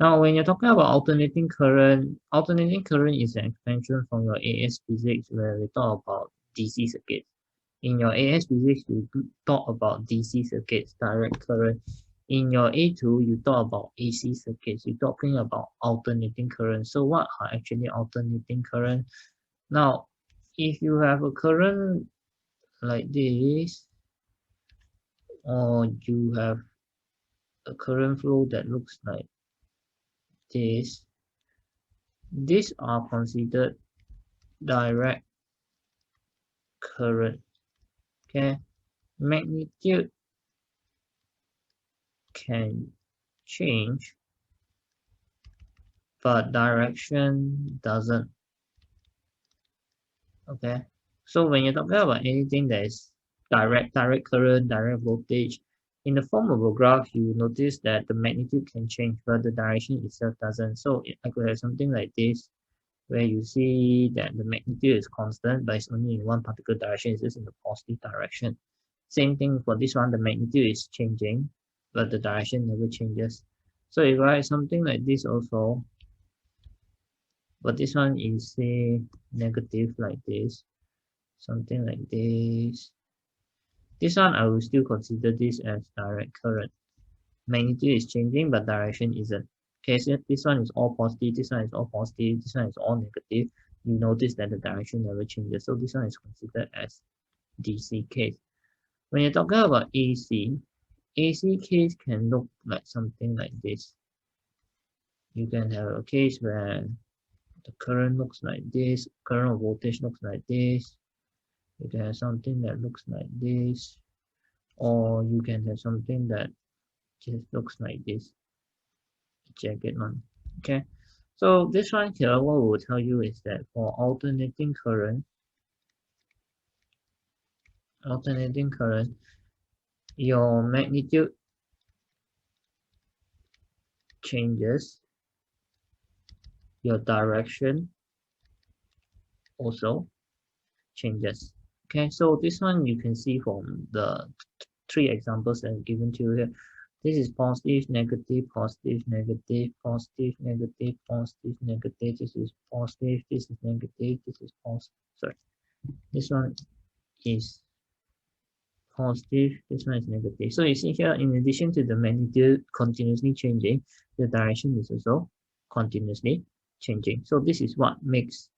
Now, when you're talking about alternating current is an expansion from your AS physics where we talk about DC circuits. In your AS physics, you talk about DC circuits, direct current. In your A2, you talk about AC circuits. You're talking about alternating current. So what are actually alternating current? Now, if you have a current like this, or you have a current flow that looks like this, these are considered direct current. Okay, magnitude can change, but direction doesn't. Okay, so when you're talking about anything that is direct current, direct voltage, in the form of a graph, you will notice that the magnitude can change, but the direction itself doesn't. So I could have something like this, where you see that the magnitude is constant, but it's only in one particular direction, it's just in the positive direction. Same thing for this one, the magnitude is changing, but the direction never changes. So if I write something like this also, but this one is say negative like this, something like this. This one I will still consider this as direct current. Magnitude is changing, but direction isn't. Okay, so this one is all positive, this one is all positive, this one is all negative. You notice that the direction never changes. So this one is considered as DC case. When you're talking about AC case can look like something like this. You can have a case where the current looks like this, current or voltage looks like this. You can have something that looks like this, or you can have something that just looks like this. Jagged one. Okay. So this one here, what we will tell you is that for alternating current, your magnitude changes, your direction also changes. Okay, so this one you can see from the three examples that are given to you here. This is positive, negative, positive, negative, positive, negative, positive, negative. This is positive, this is negative, this is positive. Sorry, this one is positive, this one is negative. So you see here, in addition to the magnitude continuously changing, the direction is also continuously changing. So this is what makes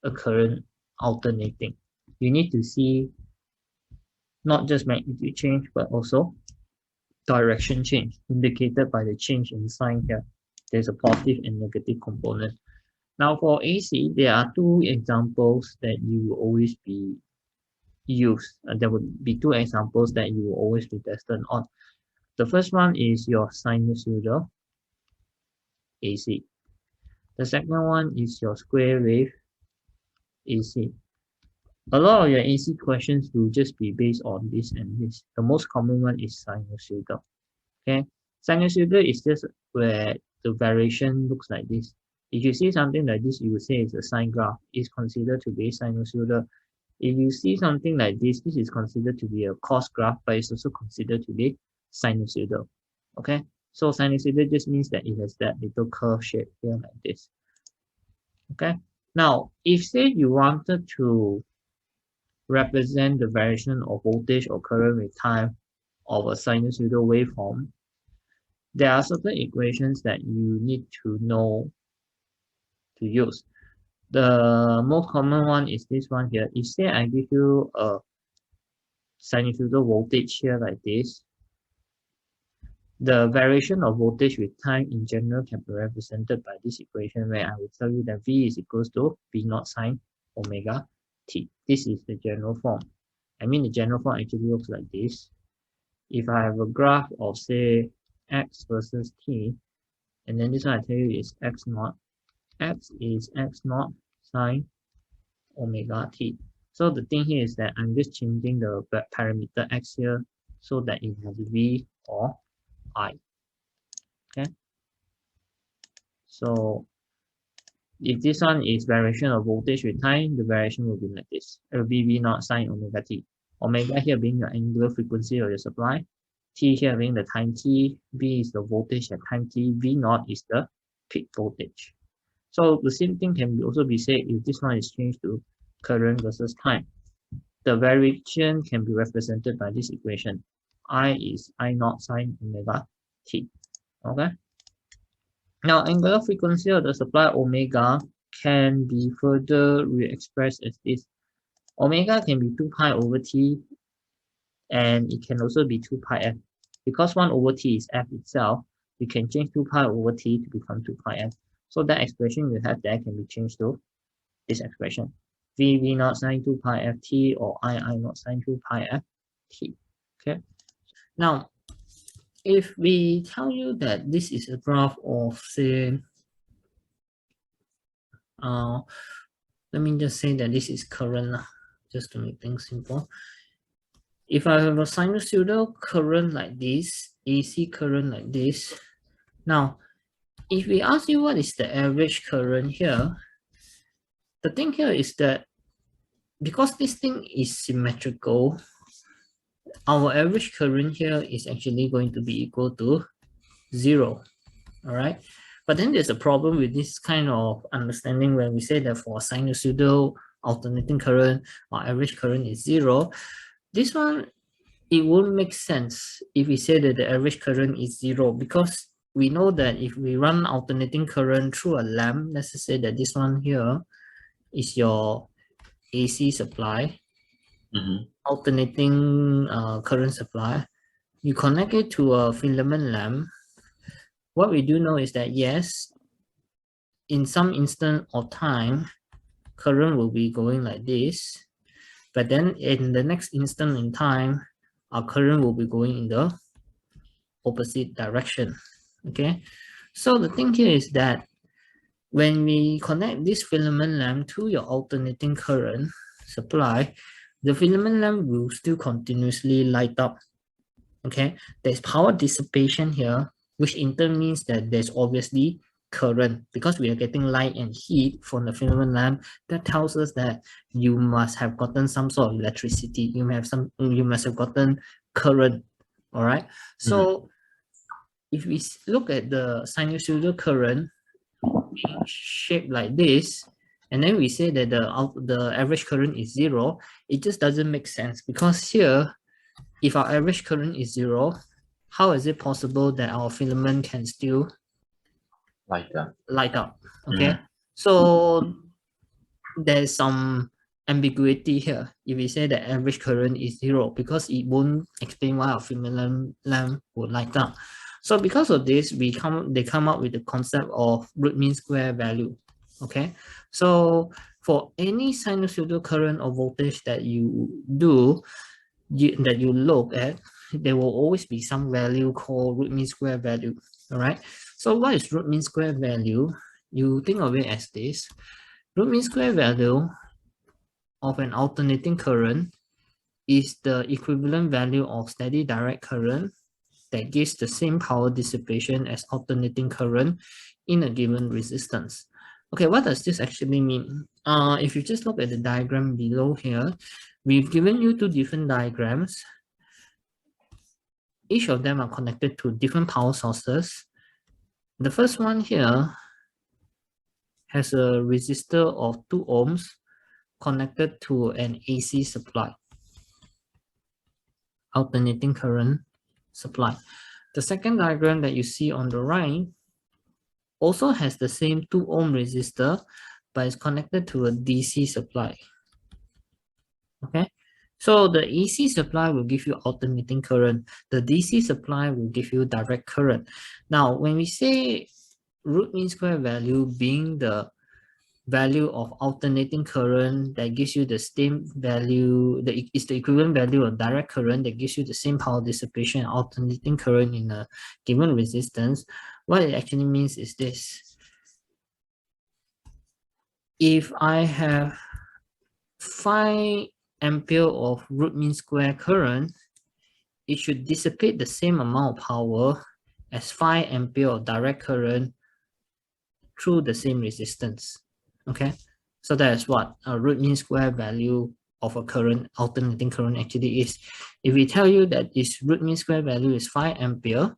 a current alternating. You need to see not just magnitude change, but also direction change, indicated by the change in sign here. There's a positive and negative component. Now for AC, there are two examples that you will always be used. There would be two examples that you will always be tested on. The first one is your sinusoidal AC. The second one is your square wave AC. A lot of your AC questions will just be based on this and this. The most common one is sinusoidal. Okay, sinusoidal is just where the variation looks like this. If you see something like this, you would say it's a sine graph. It's considered to be sinusoidal. If you see something like this is considered to be a cos graph, but it's also considered to be sinusoidal. Okay, so sinusoidal just means that it has that little curve shape here like this. Okay, now if say you wanted to represent the variation of voltage or current with time of a sinusoidal waveform, there are certain equations that you need to know to use. The most common one is this one here. If say I give you a sinusoidal voltage here like this, the variation of voltage with time in general can be represented by this equation where I will tell you that V is equals to V naught sine omega t. This is the general form. I mean the general form actually looks like this. If I have a graph of say x versus t, and then this one I tell you is x naught. X is x naught sine omega t. So the thing here is that I'm just changing the parameter x here so that it has V or I. Okay. So if this one is variation of voltage with time, the variation will be like this. It will be V naught sine omega t. Omega here being the angular frequency of your supply, t here being the time t, V is the voltage at time t, V naught is the peak voltage. So the same thing can also be said if this one is changed to current versus time. The variation can be represented by this equation. I is I naught sine omega t. Okay. Now, angular frequency of the supply omega can be further re-expressed as this. Omega can be 2 pi over t, and it can also be 2 pi f. Because 1 over t is f itself, we can change 2 pi over t to become 2 pi f. So that expression you have there can be changed to this expression. V naught sine 2 pi ft or I naught sine 2 pi ft. Okay. Now, if we tell you that this is a graph of, say, let me just say that this is current, just to make things simple. If I have a sinusoidal current like this, AC current like this, now, if we ask you what is the average current here, the thing here is that because this thing is symmetrical, our average current here is actually going to be equal to 0, all right? But then there's a problem with this kind of understanding when we say that for sinusoidal alternating current, our average current is 0. This one, it won't make sense if we say that the average current is 0, because we know that if we run alternating current through a lamp, let's just say that this one here is your AC supply, alternating current supply. You connect it to a filament lamp. What we do know is that yes, in some instant of time, current will be going like this, but then in the next instant in time, our current will be going in the opposite direction. Okay, so the thing here is that when we connect this filament lamp to your alternating current supply, the filament lamp will still continuously light up. Okay, there's power dissipation here, which in turn means that there's obviously current because we are getting light and heat from the filament lamp. That tells us that you must have gotten some sort of electricity. You must have gotten current. All right. So if we look at the sinusoidal current being shaped like this, and then we say that the average current is 0, it just doesn't make sense, because here, if our average current is 0, how is it possible that our filament can still light up? Okay, so there's some ambiguity here if we say that average current is 0, because it won't explain why our filament lamp would light up. So because of this, they come up with the concept of root mean square value. Okay, so for any sinusoidal current or voltage that you do, that you look at, there will always be some value called root mean square value. All right. So what is root mean square value? You think of it as this. Root mean square value of an alternating current is the equivalent value of steady direct current that gives the same power dissipation as alternating current in a given resistance. Okay, what does this actually mean? If you just look at the diagram below here, we've given you two different diagrams. Each of them are connected to different power sources. The first one here has a resistor of 2 ohms connected to an AC supply, alternating current supply. The second diagram that you see on the right also has the same 2 ohm resistor, but it's connected to a DC supply. Okay, so the AC supply will give you alternating current. The DC supply will give you direct current. Now, when we say root mean square value being the value of alternating current that gives you the same value, is the equivalent value of direct current that gives you the same power dissipation and alternating current in a given resistance, what it actually means is this. If I have 5 ampere of root mean square current, it should dissipate the same amount of power as 5 ampere of direct current through the same resistance. Okay, so that is what a root mean square value of a current, alternating current, actually is. If we tell you that this root mean square value is 5 ampere,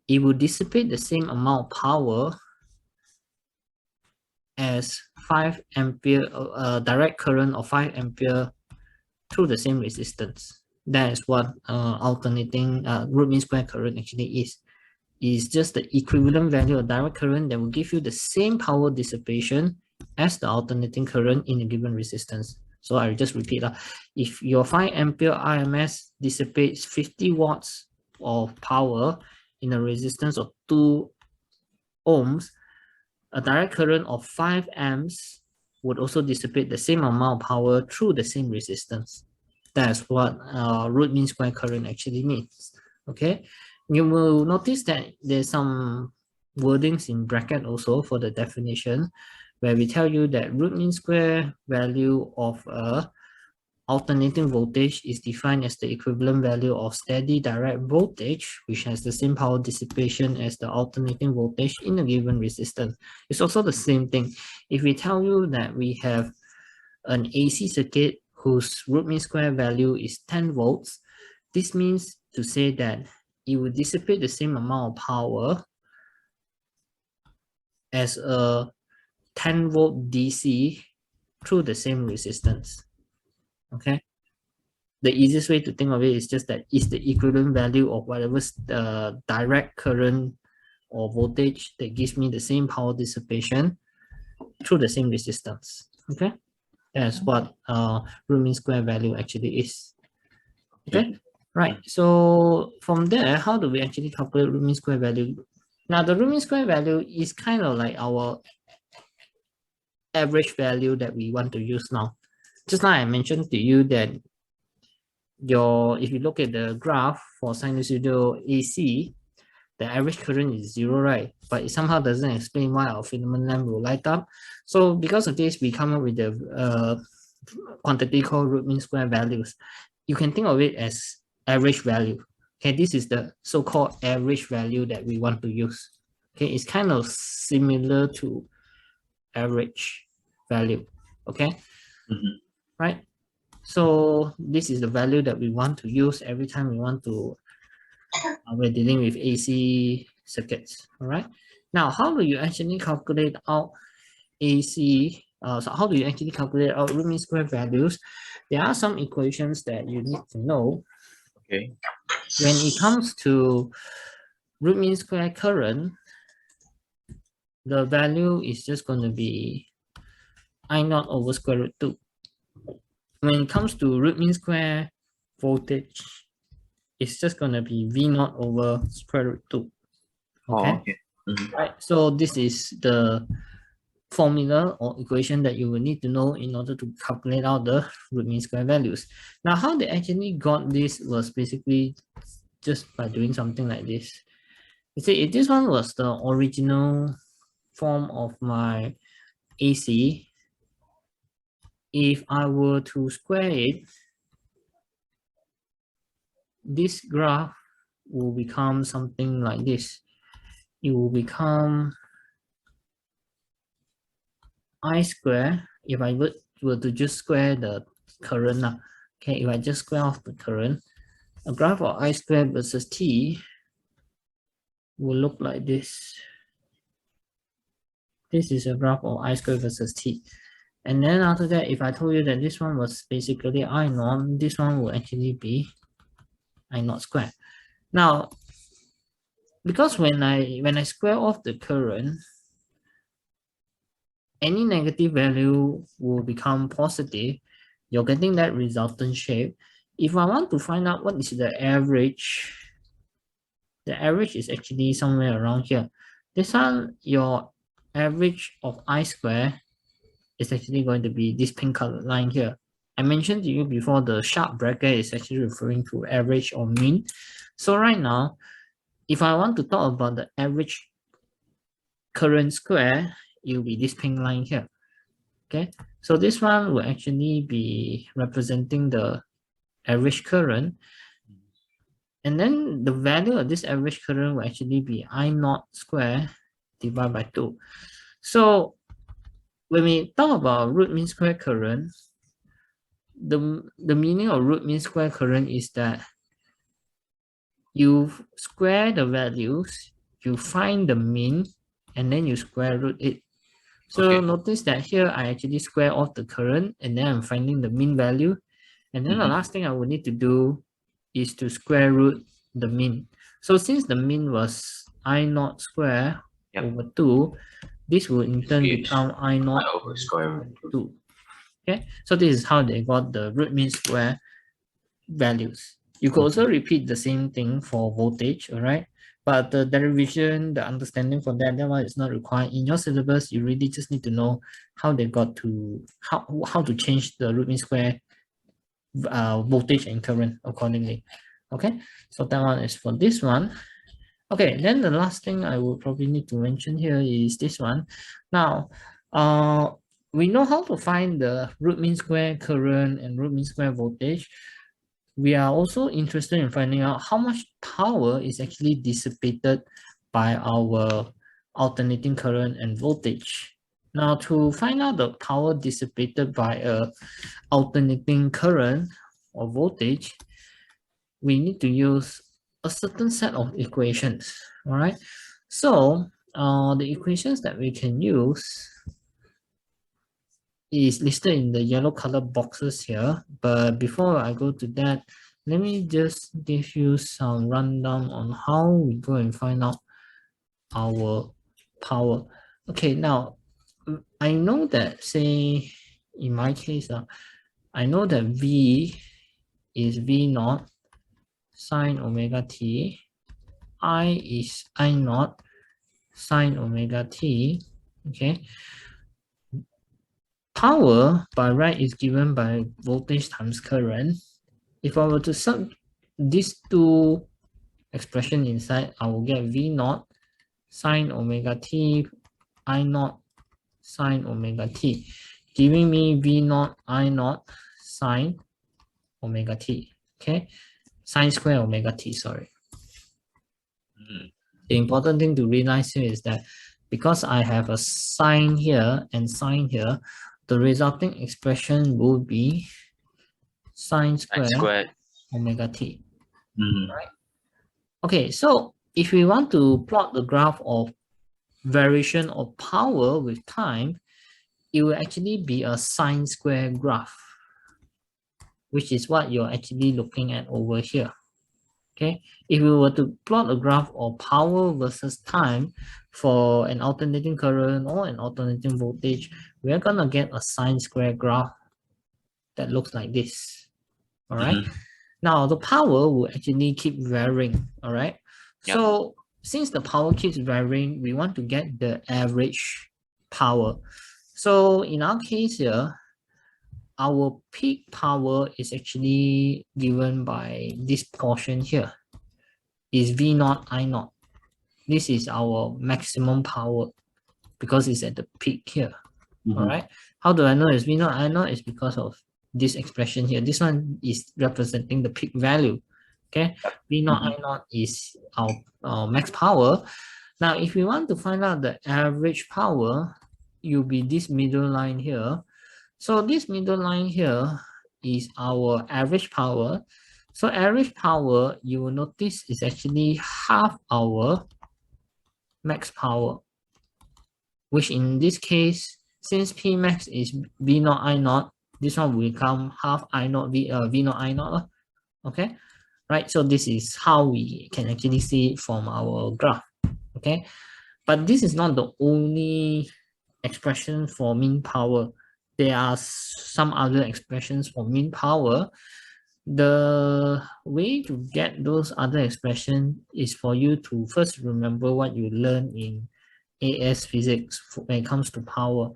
it will dissipate the same amount of power as 5 ampere direct current of 5 ampere through the same resistance. That is what alternating root mean square current actually is. Is just the equivalent value of direct current that will give you the same power dissipation as the alternating current in a given resistance. So I will just repeat that. If your 5 ampere RMS dissipates 50 watts of power in a resistance of 2 ohms, a direct current of 5 amps would also dissipate the same amount of power through the same resistance. That's what root mean square current actually means. Okay, you will notice that there's some wordings in bracket also for the definition, where we tell you that root mean square value of a alternating voltage is defined as the equivalent value of steady direct voltage, which has the same power dissipation as the alternating voltage in a given resistance. It's also the same thing. If we tell you that we have an AC circuit whose root mean square value is 10 volts, this means to say that it will dissipate the same amount of power as a 10 volt DC through the same resistance. Okay, the easiest way to think of it is just that it's the equivalent value of whatever direct current or voltage that gives me the same power dissipation through the same resistance. Okay, that's what root mean square value actually is. Okay, right. So from there, how do we actually calculate root mean square value? Now, the root mean square value is kind of like our average value that we want to use now. Just like I mentioned to you that if you look at the graph for sinusoidal AC, the average current is 0, right? But it somehow doesn't explain why our filament lamp will light up. So because of this, we come up with the quantity called root mean square values. You can think of it as average value. Okay, this is the so-called average value that we want to use. Okay, it's kind of similar to average value. Okay, right? So this is the value that we want to use every time we want to, we're dealing with AC circuits, all right? Now, how do you actually calculate out AC? So how do you actually calculate out root mean square values? There are some equations that you need to know. Okay. When it comes to root mean square current, the value is just going to be I naught over square root 2. When it comes to root mean square voltage, it's just going to be V naught over square root 2. Okay. Oh, okay. Right. So this is the formula or equation that you will need to know in order to calculate out the root mean square values. Now, how they actually got this was basically just by doing something like this. You see, if this one was the original form of my AC, if I were to square it, this graph will become something like this. It will become I square, if I were to just square the current, okay, if I just square off the current, a graph of I square versus T will look like this. This is a graph of I square versus T. And then after that, if I told you that this one was basically I naught, this one will actually be I naught square. Now, because when I square off the current, any negative value will become positive. You're getting that resultant shape. If I want to find out what is the average is actually somewhere around here. This one, your average of I square is actually going to be this pink colored line here. I mentioned to you before the sharp bracket is actually referring to average or mean. So right now, if I want to talk about the average current square, it will be this pink line here. Okay, so this one will actually be representing the average current. And then the value of this average current will actually be I naught square divided by 2. So when we talk about root mean square current, the meaning of root mean square current is that you square the values, you find the mean, and then you square root it. So notice that here I actually square off the current and then I'm finding the mean value. And then the last thing I will need to do is to square root the mean. So since the mean was I naught square over 2, this will in turn become I naught over square root 2. Okay, so this is how they got the root mean square values. You could also repeat the same thing for voltage, all right? But the derivation, the understanding for that one is not required. In your syllabus, you really just need to know how they got to, how to change the root mean square voltage and current accordingly. Okay, so that one is for this one. Okay, then the last thing I will probably need to mention here is this one. Now, we know how to find the root mean square current and root mean square voltage. We are also interested in finding out how much power is actually dissipated by our alternating current and voltage. Now, to find out the power dissipated by a alternating current or voltage, we need to use a certain set of equations, all right? So, the equations that we can use is listed in the yellow color boxes here. But before I go to that, let me just give you some rundown on how we go and find out our power. Okay, now I know that, say, in my case, I know that V is V naught sine omega t, I is I naught sine omega t, okay? Power by right is given by voltage times current. If I were to sub these two expression inside, I will get V naught sine omega t, I naught sine omega t, giving me V naught I naught sine omega t, okay? Sine square omega t, sorry. The important thing to realize here is that because I have a sine here and sine here, the resulting expression will be sine square omega t. Right? Okay, so if we want to plot the graph of variation of power with time, it will actually be a sine square graph, which is what you're actually looking at over here. Okay, if we were to plot a graph of power versus time for an alternating current or an alternating voltage, we're gonna get a sine square graph that looks like this. All right. Now the power will actually keep varying. All right. So since the power keeps varying, we want to get the average power. So in our case here, our peak power is actually given by this portion here. Is V naught I naught. This is our maximum power because it's at the peak here. All right. How do I know it's V naught I naught? It's because of this expression here. This one is representing the peak value. Okay. V naught I naught is our max power. Now, if we want to find out the average power, you'll be this middle line here. So this middle line here is our average power. So average power, you will notice is actually half our max power, which in this case, since P max is V naught I naught, this one will become half I naught V naught I naught. Okay, right? So this is how we can actually see it from our graph. Okay, but this is not the only expression for mean power. There are some other expressions for mean power. The way to get those other expressions is for you to first remember what you learned in AS physics when it comes to power.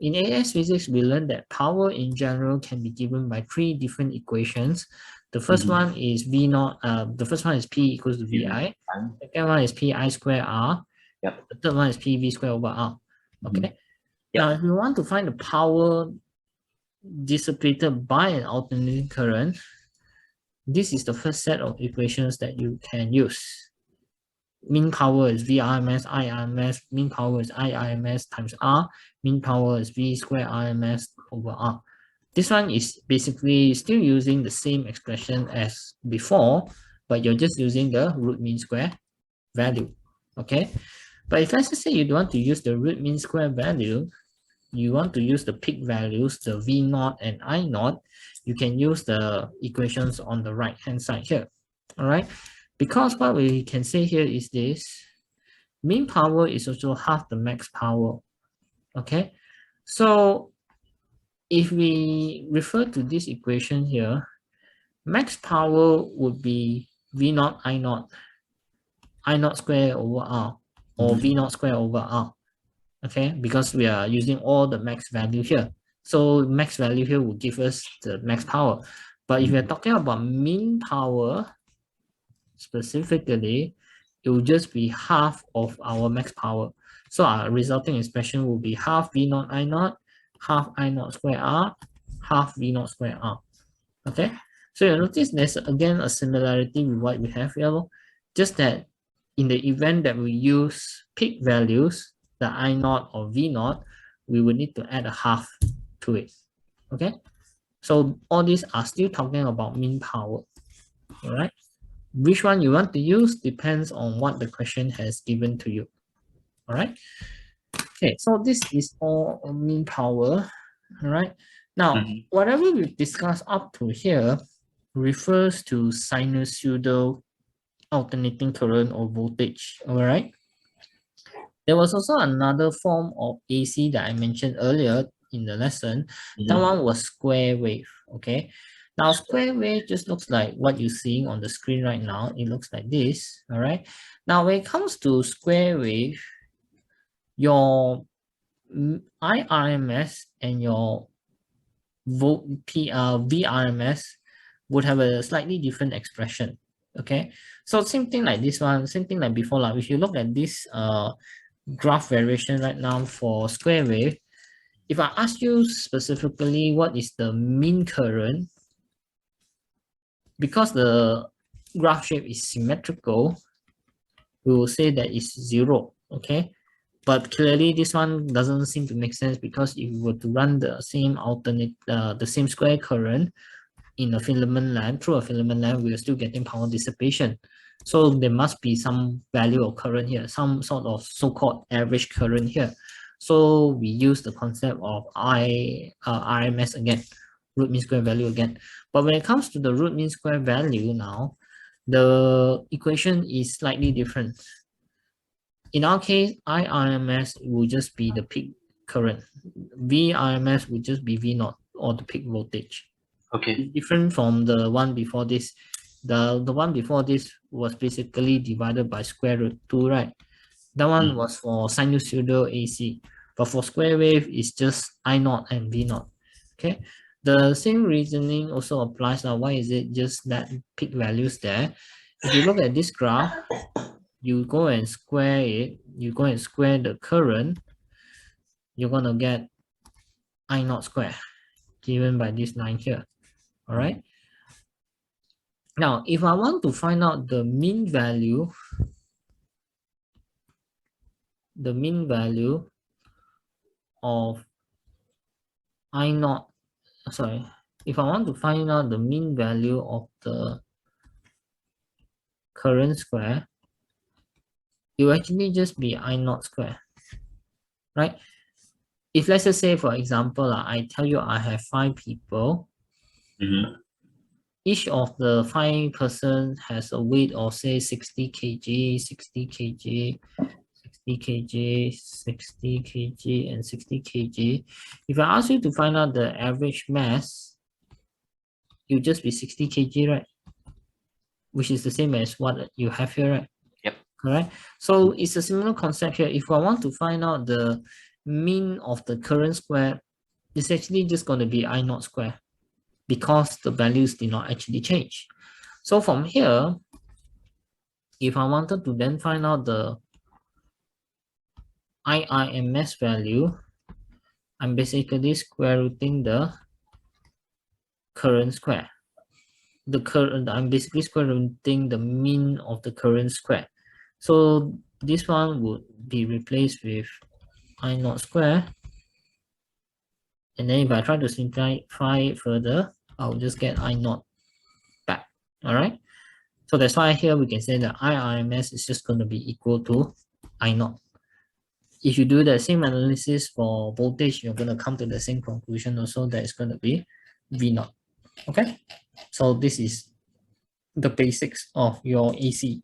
In AS physics, we learned that power in general can be given by three different equations. The first one is V naught, the first one is P equals to VI. The second one is PI square R. The third one is PV square over R. Okay. Now, if we want to find the power dissipated by an alternating current, this is the first set of equations that you can use. Mean power is VRMS, IRMS, mean power is IRMS times R, mean power is V square RMS over R. This one is basically still using the same expression as before, but you're just using the root mean square value, okay? But if let's just say you don't want to use the root mean square value, you want to use the peak values, the V naught and I naught, you can use the equations on the right hand side here. All right, because what we can say here is this: mean power is also half the max power. Okay, so if we refer to this equation here, max power would be V naught I naught square over R, or V naught square over R. Okay, because we are using all the max value here. So max value here will give us the max power. But if we're talking about mean power specifically, it will just be half of our max power. So our resulting expression will be half V naught I naught, half I naught square R, half V naught square R. Okay, so you notice there's again a similarity with what we have here, just that in the event that we use peak values, the I naught or V naught, we will need to add a half to it. Okay, so all these are still talking about mean power. All right, which one you want to use depends on what the question has given to you. All right, okay, so this is all mean power. All right, now whatever we've discussed up to here refers to sinusoidal alternating current or voltage. All right. There was also another form of AC that I mentioned earlier in the lesson. That one was square wave. Okay. Now, square wave just looks like what you're seeing on the screen right now. It looks like this. All right. Now, when it comes to square wave, your IRMS and your VRMS would have a slightly different expression. Okay, so same thing like this one, same thing like before. Like if you look at this graph variation right now for square wave, if I ask you specifically what is the mean current, because the graph shape is symmetrical, we will say that it's 0. Okay, but clearly this one doesn't seem to make sense, because if you were to run the same the same square current in a filament lamp, through a filament lamp, we are still getting power dissipation. So there must be some value of current here, some sort of so-called average current here. So we use the concept of RMS again, root mean square value again. But when it comes to the root mean square value now, the equation is slightly different. In our case, IRMS will just be the peak current. VRMS will just be V naught, or the peak voltage. Okay. Different from the one before this. The one before this was basically divided by square root 2, right? That one was for sinusoidal AC. But for square wave, it's just I naught and V naught. Okay. The same reasoning also applies now. Why is it just that peak values there? If you look at this graph, you go and square it, you go and square the current, you're going to get I naught square, given by this line here. All right. Now, if I want to find out the mean value of I naught, sorry, if I want to find out the mean value of the current square, it will actually just be I naught square, right? If let's just say, for example, I tell you I have 5 people. Each of the 5 person has a weight of say 60 kg, 60 kg, 60 kg, 60 kg, and 60 kg. If I ask you to find out the average mass, it will just be 60 kg, right? Which is the same as what you have here, right? Yep. Correct. So it's a similar concept here. If I want to find out the mean of the current square, it's actually just going to be I naught square, because the values did not actually change. So from here, if I wanted to then find out the IRMS value, I'm basically square rooting the current square. I'm basically square rooting the mean of the current square. So this one would be replaced with I naught square. And then if I try to simplify it further, I'll just get I naught back. All right. So that's why here we can say that IRMS is just going to be equal to I naught. if you do the same analysis for voltage, you're going to come to the same conclusion also, that it's going to be V naught. Okay, so this is the basics of your AC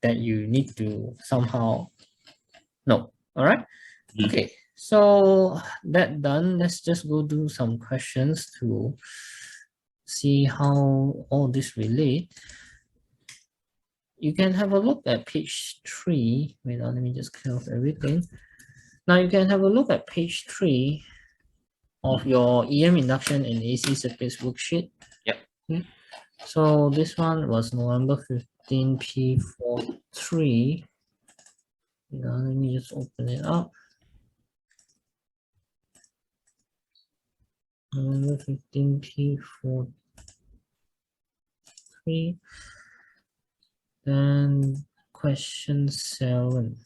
that you need to somehow know. All right. Okay, so that done, let's just go do some questions to see how all this relate. You can have a look at page 3. Wait, let me just clear off everything. Now you can have a look at page 3 of your EM induction and AC circuits worksheet. Yep. Okay. So this one was November 15 P43. Let me just open it up. November 15 P43. Then question 7.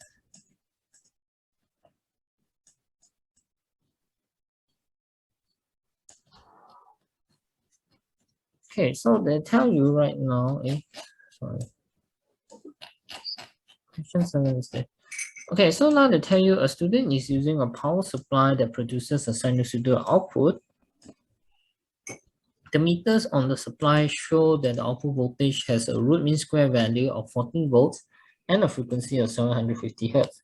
Okay, so they tell you right now, sorry. Question 7 is there. Okay, so now they tell you a student is using a power supply that produces a sinusoidal output. The meters on the supply show that the output voltage has a root mean square value of 14 volts and a frequency of 750 Hz.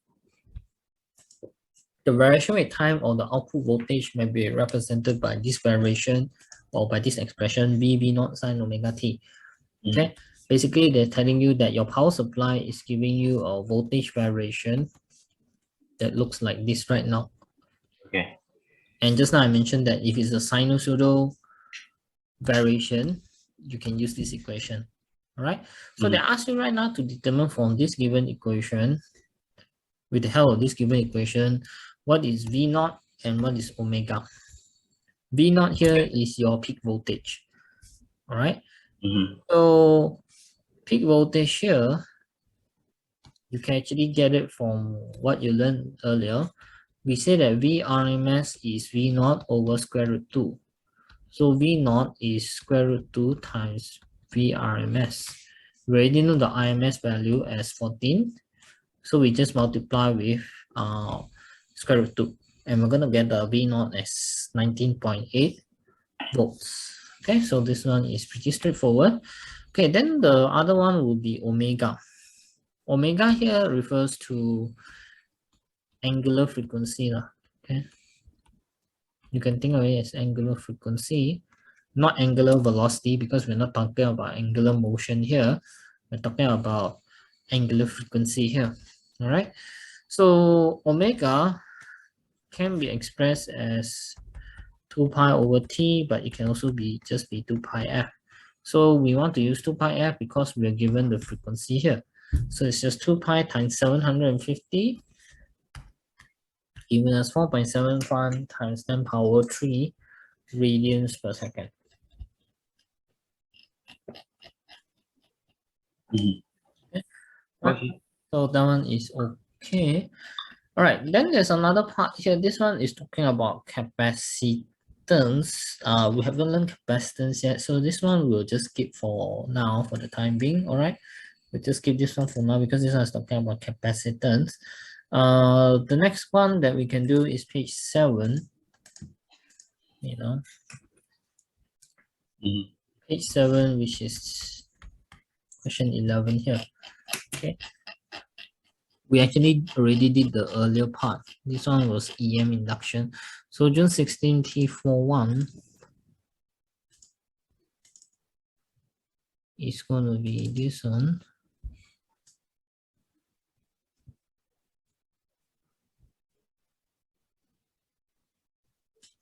The variation with time of the output voltage may be represented by this variation or by this expression V naught sine omega t. Okay, basically they're telling you that your power supply is giving you a voltage variation that looks like this right now. Okay. And just now I mentioned that if it's a sinusoidal variation, you can use this equation. All right. So they ask you right now to determine from this given equation, with the help of this given equation, what is V naught and what is omega. V naught here is your peak voltage. All right. So peak voltage here, you can actually get it from what you learned earlier. We say that Vrms is V naught over square root 2. So V naught is square root 2 times Vrms. We already know the IMS value as 14. So we just multiply with square root 2. And we're going to get the V naught as 19.8 volts. Okay, so this one is pretty straightforward. Okay, then the other one will be omega. Omega here refers to angular frequency. Okay, you can think of it as angular frequency, not angular velocity, because we're not talking about angular motion here. We're talking about angular frequency here. All right. So omega can be expressed as 2 pi over t, but it can also be just be 2 pi f. So we want to use 2 pi f because we are given the frequency here. So it's just 2 pi times 750 given as 4.75 times 10 power 3 radians per second. Okay. So that one is okay. All right, then there's another part here. This one is talking about capacitance. We haven't learned capacitance yet, so this one we'll just skip for now for the time being. All right, we'll just skip this one for now because this one is talking about capacitance. The next one that we can do is page 7. Page 7, which is question 11 here. Okay. We actually already did the earlier part. This one was EM induction. So June 16 T41 is going to be this one.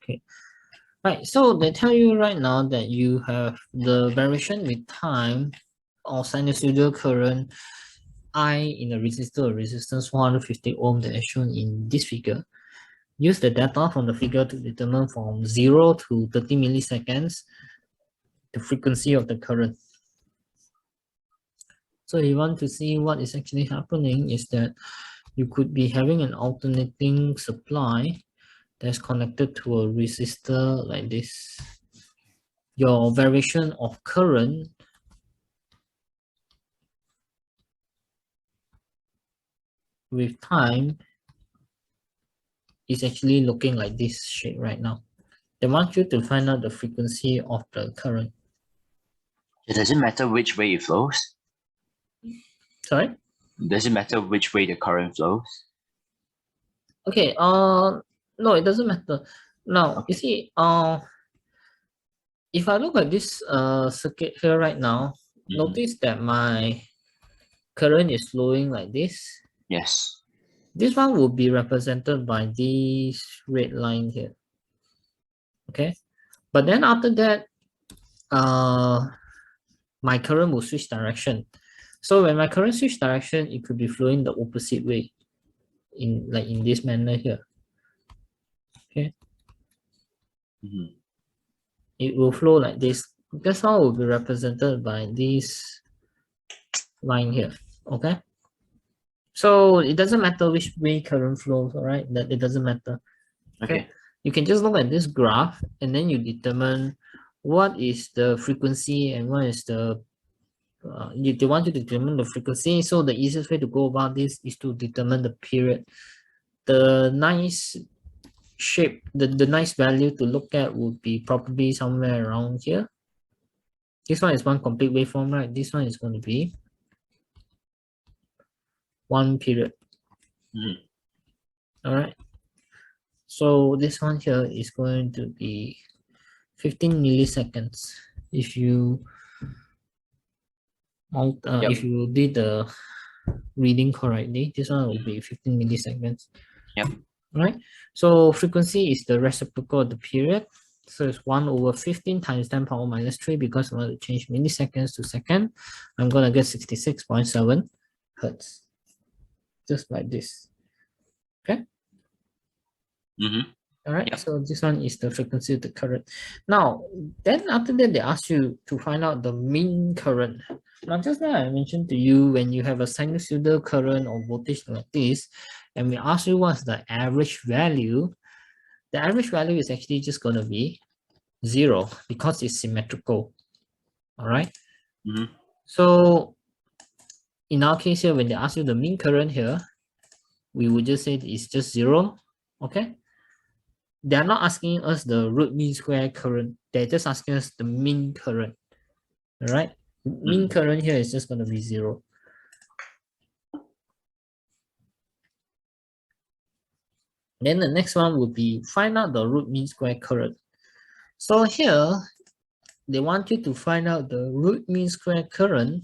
Okay. Right, so they tell you right now that you have the variation with time or sinusoidal current I in a resistor or resistance 450 ohm that is shown in this figure. Use the data from the figure to determine from 0 to 30 milliseconds the frequency of the current. So you want to see what is actually happening is that you could be having an alternating supply that's connected to a resistor like this. Your variation of current with time is actually looking like this shape right now. They want you to find out the frequency of the current. Does it matter which way it flows? Sorry? Does it matter which way the current flows? Okay, no, it doesn't matter. Now, you see, if I look at this circuit here right now, notice that my current is flowing like this. Yes. This one will be represented by this red line here. Okay, but then after that, my current will switch direction. So when my current switch direction, it could be flowing the opposite way, in this manner here. Okay, it will flow like this. This one will be represented by this line here. Okay, so it doesn't matter which way current flows. All right, that it doesn't matter. Okay. You can just look at this graph and then you determine what is the frequency and what is the they want you to determine the frequency. So the easiest way to go about this is to determine the period. The nice shape, the nice value to look at would be probably somewhere around here. This one is one complete waveform, right? This one is going to be one period. All right. So this one here is going to be 15 milliseconds. If you if you did the reading correctly, this one will be 15 milliseconds. Yep. Right. So frequency is the reciprocal of the period. So it's 1/15 times 10 power minus 3 because I want to change milliseconds to second. I'm going to get 66.7 hertz. Just like this. Okay. All right. Yep. So this one is the frequency of the current. Now, then after that, they ask you to find out the mean current. Now, just now I mentioned to you when you have a sinusoidal current or voltage like this, and we ask you what's the average value, the average value is actually just going to be 0 because it's symmetrical. All right. So in our case here, when they ask you the mean current here, we would just say it's just 0. Okay. They are not asking us the root mean square current. They're just asking us the mean current. All right. Mean current here is just going to be 0. Then the next one would be find out the root mean square current. So here, they want you to find out the root mean square current.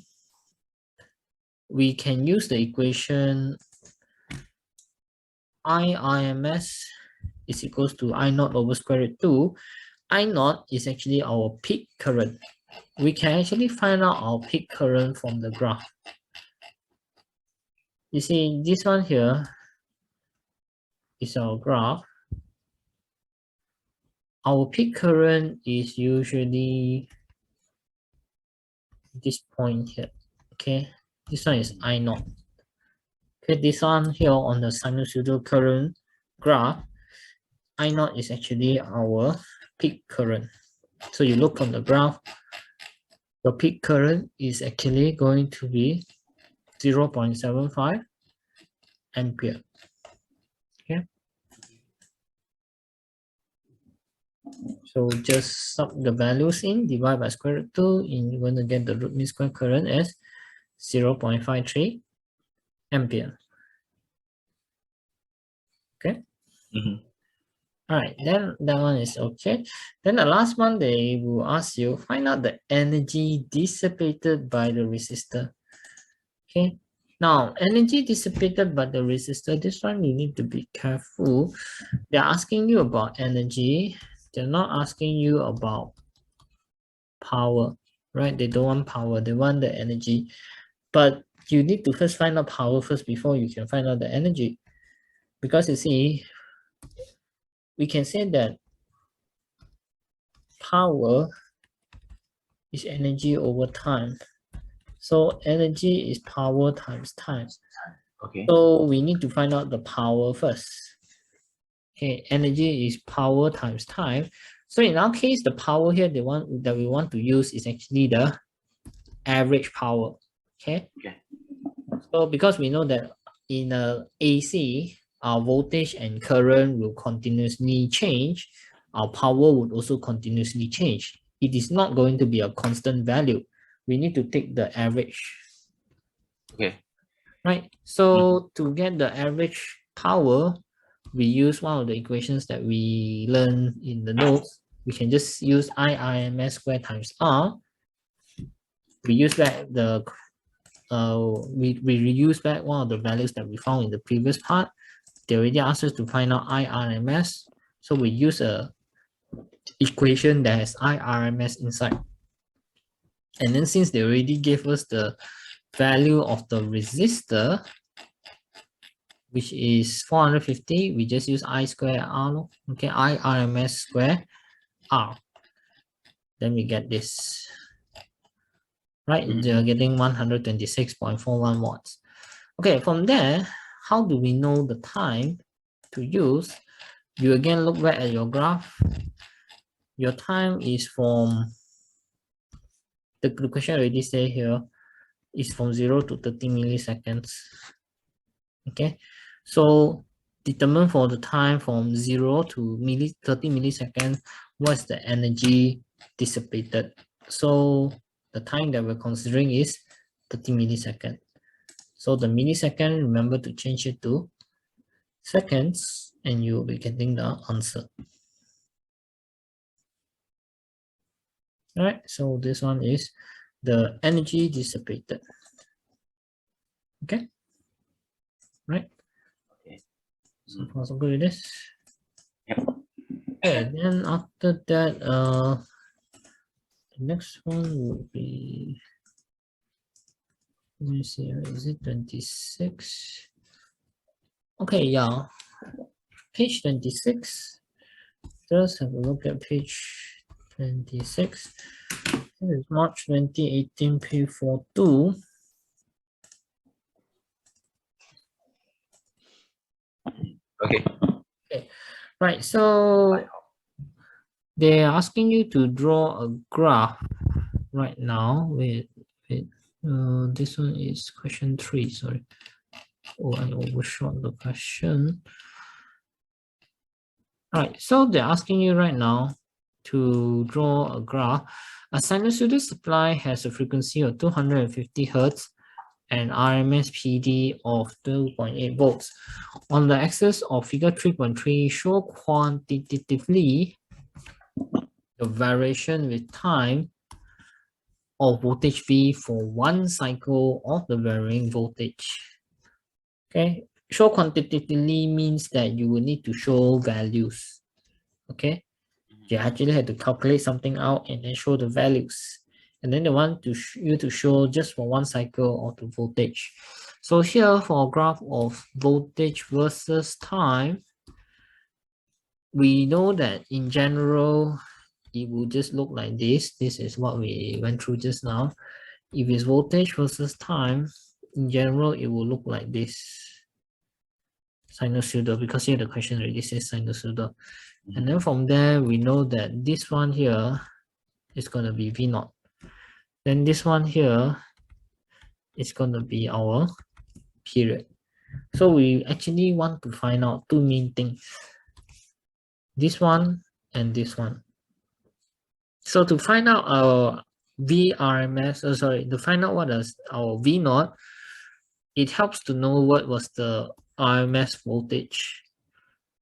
We can use the equation IRMS is equals to I naught over square root 2. I naught is actually our peak current. We can actually find out our peak current from the graph. You see, this one here is our graph. Our peak current is usually this point here. Okay, this one is I naught. Okay, this one here on the sinusoidal current graph, I naught is actually our peak current. So you look on the graph, the peak current is actually going to be 0.75 ampere. Okay. So just sub the values in, divide by square root 2, and you're going to get the root mean square current as 0.53 ampere. Okay. All right, then that one is okay. Then the last one, they will ask you, find out the energy dissipated by the resistor. Okay, now energy dissipated by the resistor, this one you need to be careful. They're asking you about energy. They're not asking you about power, right? They don't want power, they want the energy. But you need to first find out power first before you can find out the energy. Because you see, we can say that power is energy over time. So energy is power times time. Okay. So we need to find out the power first. Okay, energy is power times time. So in our case, the power here we want to use is actually the average power. Okay. So because we know that in a AC, our voltage and current will continuously change, our power would also continuously change. It is not going to be a constant value. We need to take the average. Okay. Right? So to get the average power, we use one of the equations that we learned in the notes. We can just use IRMS squared times R. We use back the we reuse back one of the values that we found in the previous part. They already asked us to find out IRMS. So we use a equation that has IRMS inside. And then since they already gave us the value of the resistor, which is 450, we just use I square R, okay, IRMS square R. Then we get this, right? They're getting 126.41 watts. Okay, from there, how do we know the time to use? You again look back at your graph. Your time is from, the question already say here, is from 0 to 30 milliseconds. Okay, so determine for the time from 0 to 30 milliseconds, what's the energy dissipated. So the time that we're considering is 30 milliseconds. So the millisecond, remember to change it to seconds, and you'll be getting the answer. All right, so this one is the energy dissipated. Okay, right? Okay. So far so good with this. Yep. Okay, then after that, the next one will be, let me see, is it 26? Okay, yeah, page 26. Let's have a look at page 26. This is March 2018 P42. Okay. Okay, right, so they're asking you to draw a graph right now with this one is question 3, sorry. Oh, I overshot the question. All right, so they're asking you right now to draw a graph. A sinusoidal supply has a frequency of 250 Hertz and RMS PD of 2.8 volts. On the axis of figure 3.3, show quantitatively the variation with time of voltage V for one cycle of the varying voltage. Okay, show quantitatively means that you will need to show values. Okay, you actually have to calculate something out and then show the values. And then they want you to show just for one cycle of the voltage. So here for a graph of voltage versus time, we know that in general, it will just look like this. This is what we went through just now. If it's voltage versus time, in general, it will look like this. Sinusoidal, because here the question already says sinusoidal. And then from there, we know that this one here is going to be V naught. Then this one here is going to be our period. So we actually want to find out two main things. This one and this one. So to find out our VRMS, to find out what is our V naught, it helps to know what was the RMS voltage.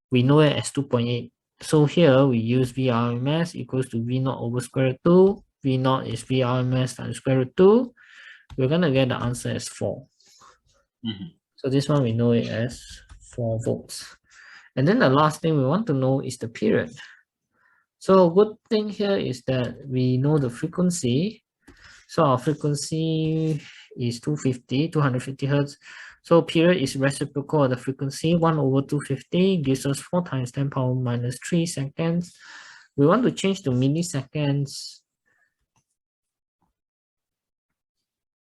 We know it as 2.8. So here we use VRMS equals to V naught over square root 2. V naught is VRMS times square root 2. We're going to get the answer as 4. So this one we know it as 4 volts. And then the last thing we want to know is the period. So a good thing here is that we know the frequency. So our frequency is 250 Hertz. So period is reciprocal of the frequency. 1 over 250 gives us 4 times 10 power minus 3 seconds. We want to change to milliseconds.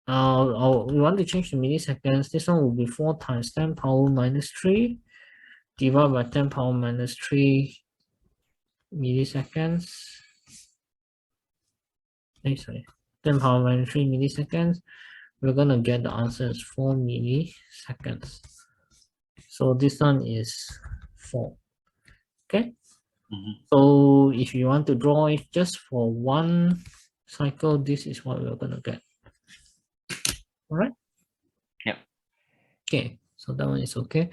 We want to change to milliseconds. This one will be 4 times 10 power minus 3 divided by 10 power minus 3 milliseconds. Sorry, 10 power minus 3 milliseconds. We're going to get the answer as 4 milliseconds. So this one is 4. Okay. Mm-hmm. So if you want to draw it just for one cycle, this is what we're going to get. All right. Yep. Okay. So that one is okay.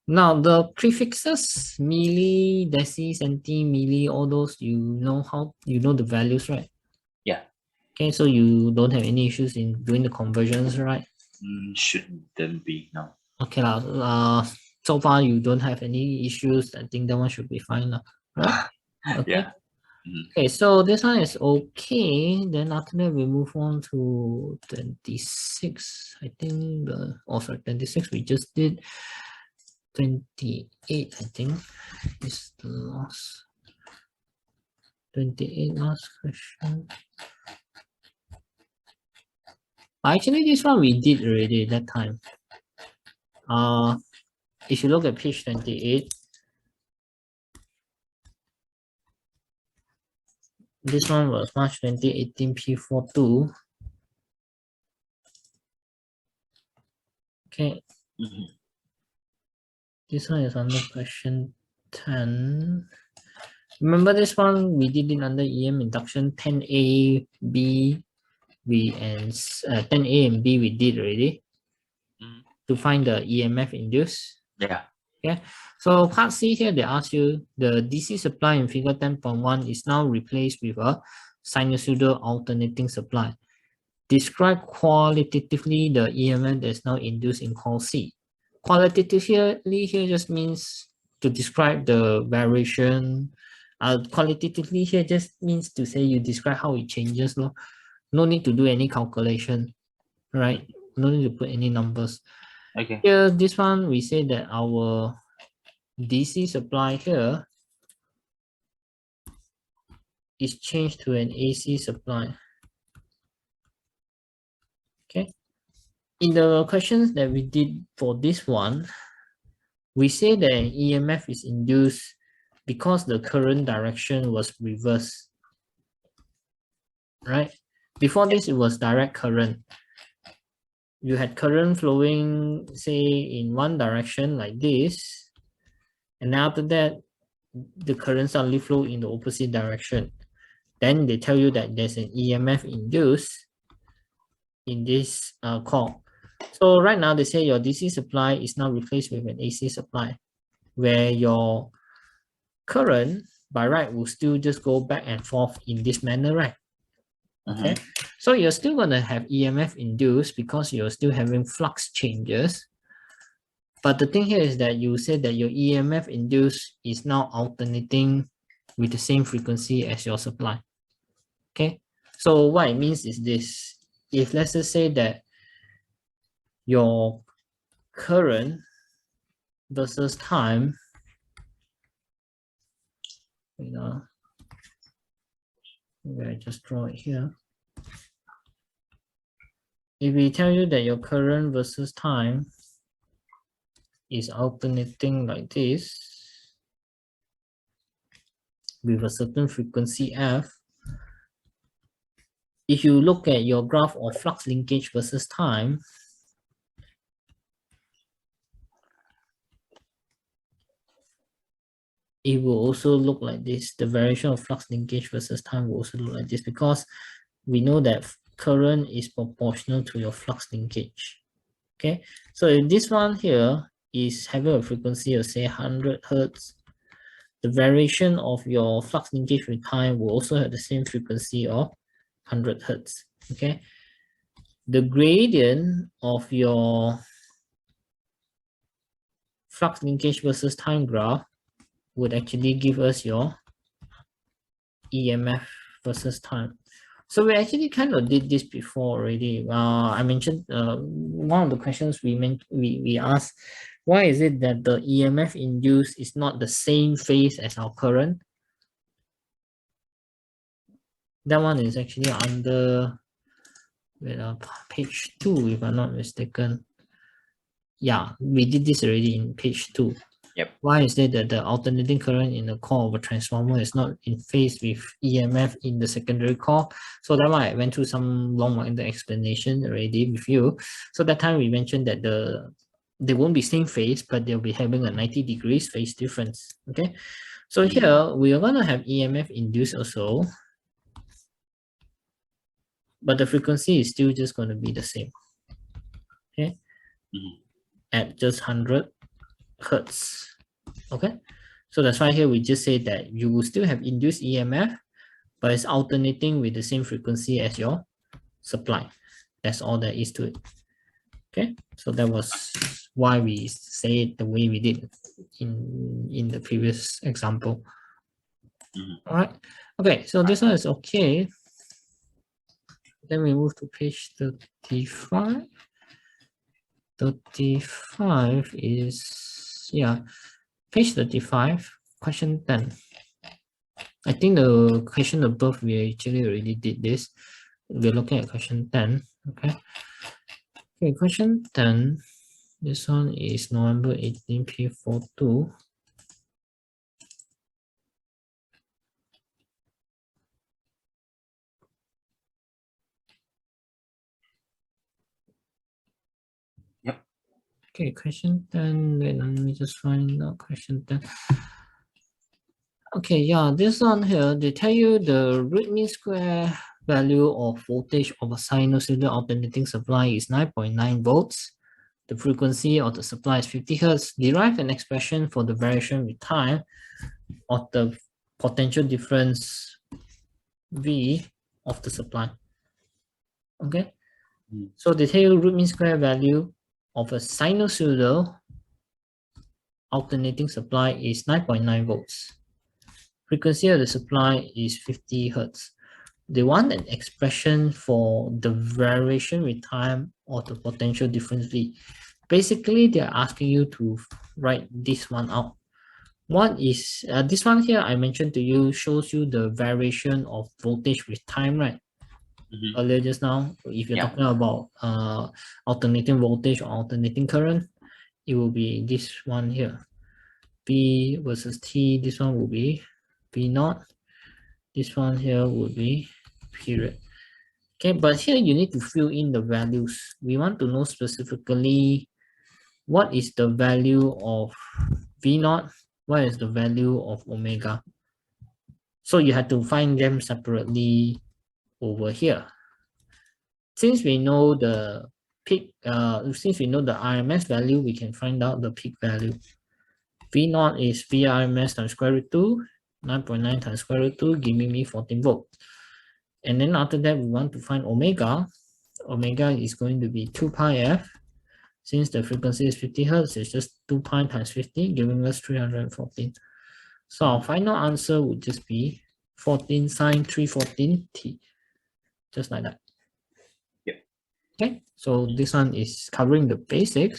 Now the prefixes, milli, deci, centi, milli, all those, you know the values, right? Yeah. Okay. So you don't have any issues in doing the conversions, right? Shouldn't be now. Okay lah. So far you don't have any issues. I think that one should be fine lah. Right? Okay. Yeah. Mm-hmm. Okay, so this one is okay. Then after that we move on to 26. I think sorry, 26 we just did. 28, I think, is the last. 28 last question. Actually, this one we did already that time. If you look at page 28, this one was March 2018 P42. Okay. Mm-hmm. This one is under question 10. Remember this one we did it under EM induction 10A, B, and 10A and B we did already to find the EMF induced. Yeah. Okay. So part C here they ask you the DC supply in figure 10.1 is now replaced with a sinusoidal alternating supply. Describe qualitatively the EMF that is now induced in coil C. Qualitatively here just means to describe the variation. Qualitatively here just means to say you describe how it changes. No need to do any calculation, right? No need to put any numbers. Okay. Here, this one, we say that our DC supply here is changed to an AC supply. Okay. In the questions that we did for this one, we say that an EMF is induced because the current direction was reversed, right? Before this, it was direct current. You had current flowing, say, in one direction like this, and after that, the current suddenly flow in the opposite direction. Then they tell you that there's an EMF induced in this coil. So right now, they say your DC supply is now replaced with an AC supply, where your current by right will still just go back and forth in this manner, right? Okay. So you're still going to have EMF induced because you're still having flux changes. But the thing here is that you said that your EMF induced is now alternating with the same frequency as your supply. Okay. So what it means is this. If let's just say that your current versus time, maybe I just draw it here. If we tell you that your current versus time is alternating like this with a certain frequency f, if you look at your graph of flux linkage versus time, it will also look like this. The variation of flux linkage versus time will also look like this because we know that current is proportional to your flux linkage. Okay, so if this one here is having a frequency of say 100 Hertz, the variation of your flux linkage with time will also have the same frequency of 100 Hertz. Okay, the gradient of your flux linkage versus time graph would actually give us your EMF versus time. So we actually kind of did this before already. I mentioned one of the questions we asked, why is it that the EMF induced is not the same phase as our current? That one is actually under page 2, if I'm not mistaken. Yeah, we did this already in page 2. Yep. Why is it that the alternating current in the core of a transformer is not in phase with EMF in the secondary core? So that's why I went through some long-winded explanation already with you. So that time we mentioned that the they won't be same phase, but they'll be having a 90 degrees phase difference. Okay, so here we are gonna have EMF induced also, but the frequency is still just going to be the same. Okay, at just 100 hertz. Okay, so that's why here we just say that you will still have induced EMF, but it's alternating with the same frequency as your supply. That's all there is to it. Okay, so that was why we say it the way we did in the previous example. All right. Okay, so this one is okay. Then we move to page 35. 35 is, yeah, page 35, question 10. I think the question above, we actually already did this. We're looking at question 10. Okay. Okay, question 10. This one is November 18 P42. Yep. Okay, question 10. Wait, let me just find out question 10. Okay, yeah, this one here, they tell you the root mean square value of voltage of a sinusoidal alternating supply is 9.9 volts. The frequency of the supply is 50 hertz. Derive an expression for the variation with time of the potential difference V of the supply. Okay, so they tell you root mean square value of a sinusoidal alternating supply is 9.9 volts. Frequency of the supply is 50 hertz. They want an expression for the variation with time or the potential difference V. Basically, they're asking you to write this one out. What is this one here I mentioned to you shows you the variation of voltage with time, right? Earlier just now, if you're talking about alternating voltage or alternating current, it will be this one here. V versus T, this one will be V naught. This one here will be period. Okay, but here you need to fill in the values. We want to know specifically what is the value of V naught, what is the value of omega. So you have to find them separately over here. Since we know the peak, since we know the RMS value, we can find out the peak value. V naught is VRMS times square root 2, 9.9 times square root 2, giving me 14 volts. And then after that, we want to find omega. Omega is going to be 2 pi f. Since the frequency is 50 hertz, it's just 2 pi times 50, giving us 314. So our final answer would just be 14 sine 314 t. Just like that. Yep. Okay, so this one is covering the basics.